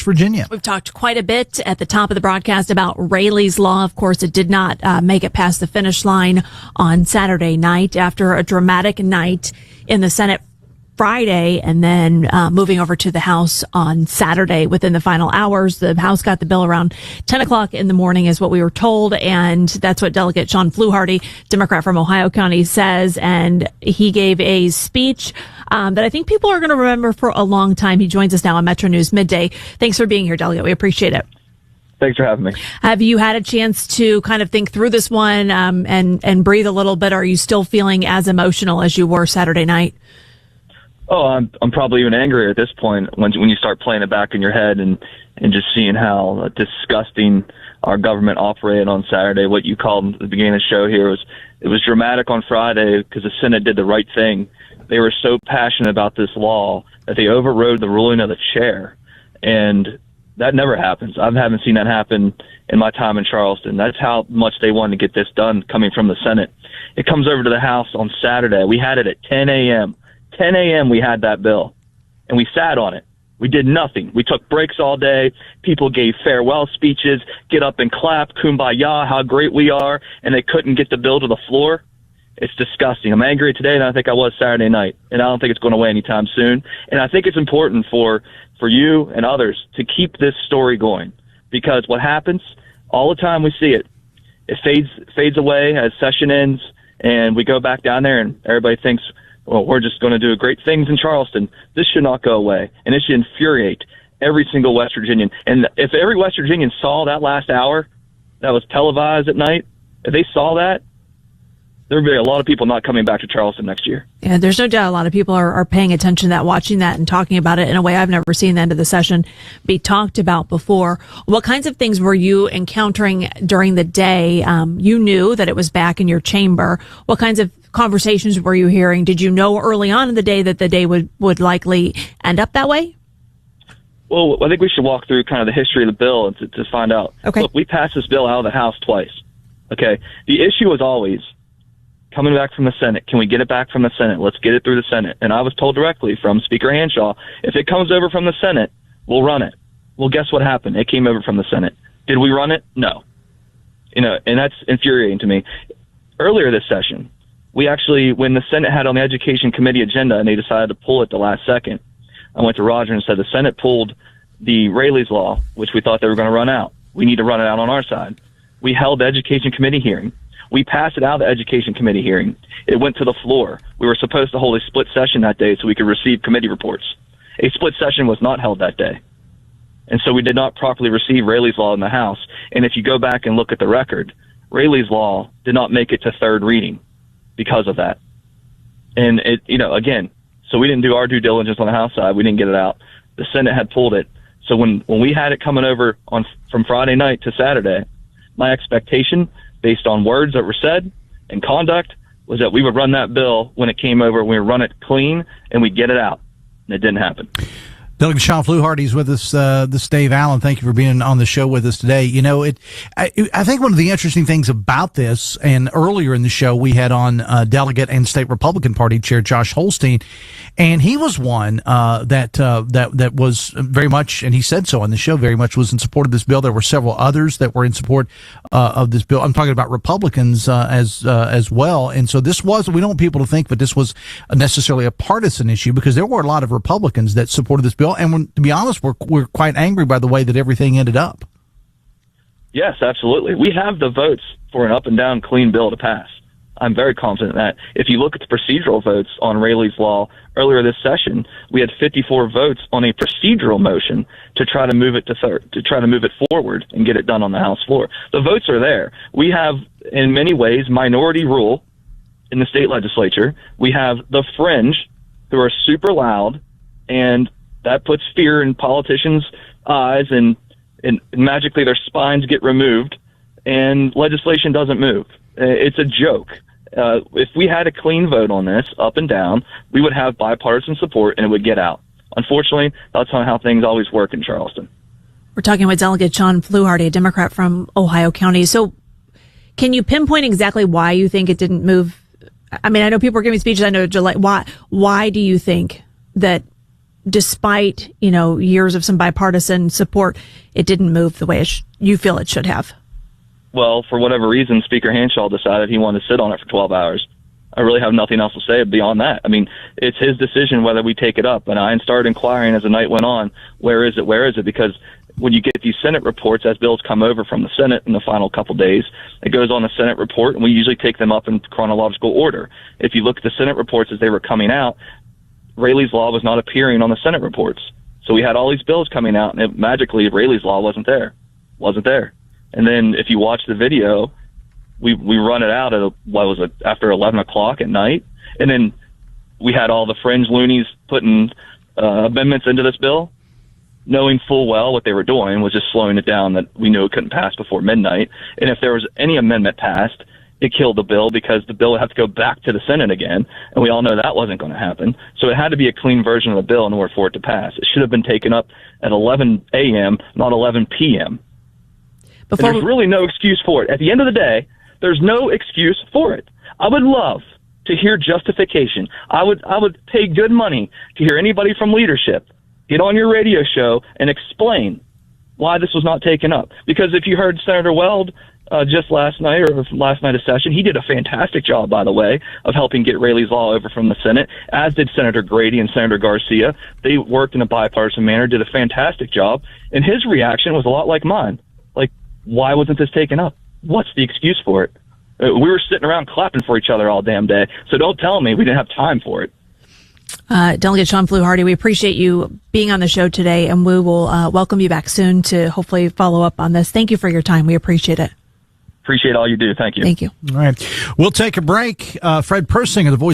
Virginia. We've talked quite a bit at the top of the broadcast about Raylee's Law. Of course, it did not make it past the finish line on Saturday night after a dramatic night in the Senate Friday, and then moving over to the House on Saturday within the final hours. The House got the bill around 10 o'clock in the morning is what we were told, and that's what Delegate Shawn Fluharty, Democrat from Ohio County, says. And he gave a speech that I think people are going to remember for a long time. He joins us now on MetroNews Midday. Thanks for being here, Delegate. We appreciate it. Thanks for having me. Have you had a chance to kind of think through this one and breathe a little bit? Are you still feeling as emotional as you were Saturday night? Oh, I'm probably even angrier at this point when you start playing it back in your head and just seeing how disgusting our government operated on Saturday. What you called at the beginning of the show here was dramatic on Friday because the Senate did the right thing. They were so passionate about this law that they overrode the ruling of the chair, and that never happens. I haven't seen that happen in my time in Charleston. That's how much they wanted to get this done coming from the Senate. It comes over to the House on Saturday. We had it at 10 a.m. 10 a.m. we had that bill, and we sat on it. We did nothing. We took breaks all day. People gave farewell speeches, get up and clap, kumbaya, how great we are, and they couldn't get the bill to the floor. It's disgusting. I'm angrier today than I think I was Saturday night, and I don't think it's going away anytime soon. And I think it's important for you and others to keep this story going, because what happens all the time, we see it. It fades away as session ends, and we go back down there, and everybody thinks, well, we're just going to do great things in Charleston. This should not go away, and it should infuriate every single West Virginian. And if every West Virginian saw that last hour that was televised at night, if they saw that, there would be a lot of people not coming back to Charleston next year. Yeah, there's no doubt a lot of people are paying attention to that, watching that, and talking about it in a way I've never seen the end of the session be talked about before. What kinds of things were you encountering during the day? You knew that it was back in your chamber. What kinds of conversations were you hearing? Did you know early on in the day that the day would likely end up that way? Well, I think we should walk through kind of the history of the bill to find out. Okay. Look, we passed this bill out of the House twice. Okay. The issue was always coming back from the Senate. Can we get it back from the Senate? Let's get it through the Senate. And I was told directly from Speaker Hanshaw, if it comes over from the Senate, we'll run it. Well, guess what happened? It came over from the Senate. Did we run it? No. And that's infuriating to me. Earlier this session, we actually, when the Senate had on the Education Committee agenda and they decided to pull it the last second, I went to Roger and said the Senate pulled the Raylee's Law, which we thought they were going to run out. We need to run it out on our side. We held the Education Committee hearing. We passed it out of the Education Committee hearing. It went to the floor. We were supposed to hold a split session that day so we could receive committee reports. A split session was not held that day. And so we did not properly receive Raylee's Law in the House. And if you go back and look at the record, Raylee's Law did not make it to third reading because of that. And again, so we didn't do our due diligence on the House side. We didn't get it out. The Senate had pulled it. So when we had it coming over from Friday night to Saturday, my expectation, based on words that were said and conduct, was that we would run that bill when it came over. We would run it clean and we'd get it out. And it didn't happen. Delegate Shawn Fluharty is with us. This is Dave Allen. Thank you for being on the show with us today. I think one of the interesting things about this, and earlier in the show we had on Delegate and State Republican Party Chair Josh Holstein, and he was one that was very much, and he said so on the show, very much was in support of this bill. There were several others that were in support of this bill. I'm talking about Republicans as well. And so this was, we don't want people to think that this was necessarily a partisan issue, because there were a lot of Republicans that supported this bill. And to be honest, we're quite angry by the way that everything ended up. Yes, absolutely. We have the votes for an up and down clean bill to pass. I'm very confident that if you look at the procedural votes on Raylee's Law earlier this session, we had 54 votes on a procedural motion to try to move it to try to move it forward and get it done on the House floor. The votes are there. We have, in many ways, minority rule in the state legislature. We have the fringe, who are super loud, and that puts fear in politicians' eyes, and magically their spines get removed, and legislation doesn't move. It's a joke. If we had a clean vote on this, up and down, we would have bipartisan support and it would get out. Unfortunately, that's not how things always work in Charleston. We're talking with Delegate Shawn Fluharty, a Democrat from Ohio County. So can you pinpoint exactly why you think it didn't move? I mean, I know people are giving speeches. I know July. Why do you think that despite, years of some bipartisan support, it didn't move the way you feel it should have? Well, for whatever reason, Speaker Hanshaw decided he wanted to sit on it for 12 hours. I really have nothing else to say beyond that. I mean, it's his decision whether we take it up. And I started inquiring as the night went on, where is it? Because when you get these Senate reports, as bills come over from the Senate in the final couple days, it goes on the Senate report, and we usually take them up in chronological order. If you look at the Senate reports as they were coming out, Raylee's law was not appearing on the Senate reports. So we had all these bills coming out, and magically Raylee's law wasn't there. And then if you watch the video, we run it out at after 11 o'clock at night, and then we had all the fringe loonies putting amendments into this bill, knowing full well what they were doing was just slowing it down, that we knew it couldn't pass before midnight. And if there was any amendment passed, it killed the bill, because the bill would have to go back to the Senate again, and we all know that wasn't going to happen. So it had to be a clean version of the bill in order for it to pass. It should have been taken up at 11 a.m., not 11 p.m. There's really no excuse for it. At the end of the day, there's no excuse for it. I would love to hear justification. I would pay good money to hear anybody from leadership get on your radio show and explain why this was not taken up. Because if you heard Senator Weld just last night of session, he did a fantastic job, by the way, of helping get Raylee's law over from the Senate, as did Senator Grady and Senator Garcia. They worked in a bipartisan manner, did a fantastic job, and his reaction was a lot like mine. Like, why wasn't this taken up? What's the excuse for it? We were sitting around clapping for each other all damn day, so don't tell me we didn't have time for it. Delegate Shawn Fluharty, we appreciate you being on the show today, and we will welcome you back soon to hopefully follow up on this. Thank you for your time. We appreciate it. Appreciate all you do. Thank you. Thank you. All right. We'll take a break. Fred Persinger, the voice